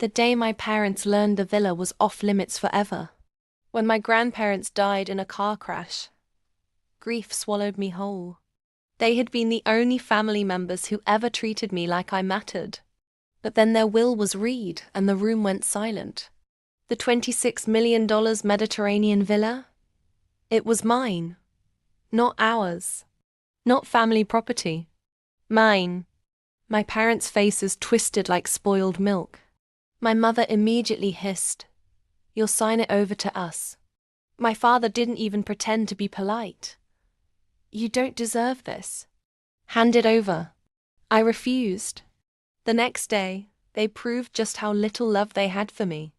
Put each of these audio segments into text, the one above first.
The day my parents learned the villa was off limits forever. When my grandparents died in a car crash, grief swallowed me whole. They had been the only family members who ever treated me like I mattered. But then their will was read and the room went silent. The $26 million Mediterranean villa? It was mine. Not ours. Not family property. Mine. My parents' faces twisted like spoiled milk. My mother immediately hissed, "You'll sign it over to us." My father didn't even pretend to be polite. "You don't deserve this. Hand it over." I refused. The next day, they proved just how little love they had for me.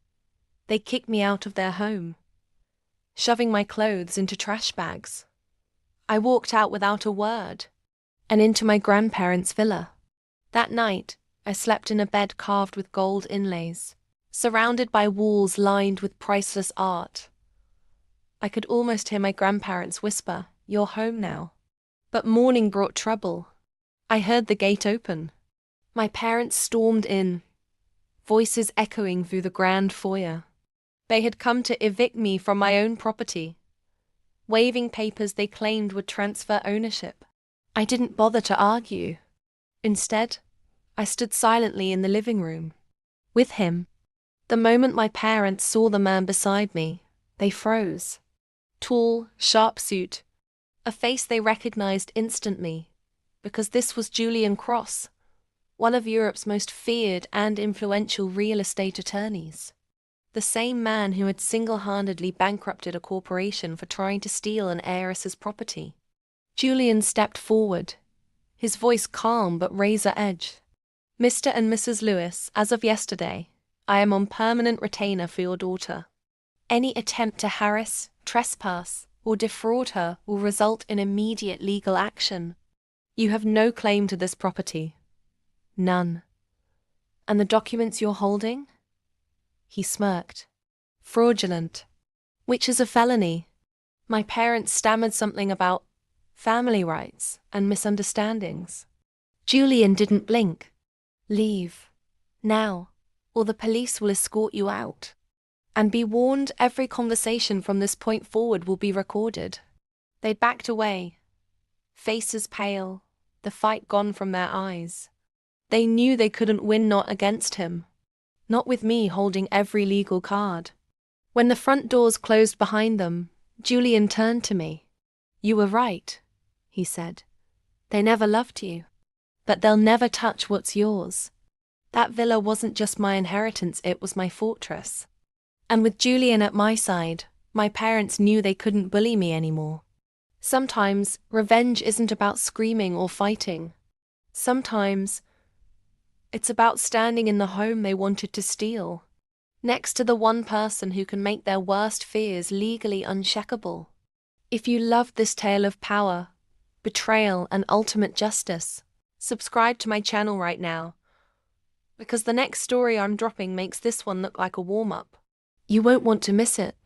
They kicked me out of their home, shoving my clothes into trash bags. I walked out without a word, and into my grandparents' villa. That night, I slept in a bed carved with gold inlays, surrounded by walls lined with priceless art. I could almost hear my grandparents whisper, "You're home now." But morning brought trouble. I heard the gate open. My parents stormed in, voices echoing through the grand foyer. They had come to evict me from my own property, waving papers they claimed would transfer ownership. I didn't bother to argue. Instead, I stood silently in the living room, with him. The moment my parents saw the man beside me, they froze. Tall, sharp suit, a face they recognized instantly, because this was Julian Cross, one of Europe's most feared and influential real estate attorneys. The same man who had single-handedly bankrupted a corporation for trying to steal an heiress's property. Julian stepped forward, his voice calm but razor-edge. "Mr. and Mrs. Lewis, as of yesterday, I am on permanent retainer for your daughter. Any attempt to harass, trespass, or defraud her will result in immediate legal action. You have no claim to this property. None. And the documents you're holding?" He smirked. "Fraudulent. Which is a felony." My parents stammered something about family rights and misunderstandings. Julian didn't blink. "Leave. Now, or the police will escort you out. And be warned, every conversation from this point forward will be recorded." They backed away, faces pale, the fight gone from their eyes. They knew they couldn't win, not against him. Not with me holding every legal card. When the front doors closed behind them, Julian turned to me. "You were right," he said. "They never loved you. But they'll never touch what's yours." That villa wasn't just my inheritance, it was my fortress. And with Julian at my side, my parents knew they couldn't bully me anymore. Sometimes, revenge isn't about screaming or fighting. Sometimes, it's about standing in the home they wanted to steal, next to the one person who can make their worst fears legally uncheckable. If you loved this tale of power, betrayal, and ultimate justice, subscribe to my channel right now, because the next story I'm dropping makes this one look like a warm-up. You won't want to miss it.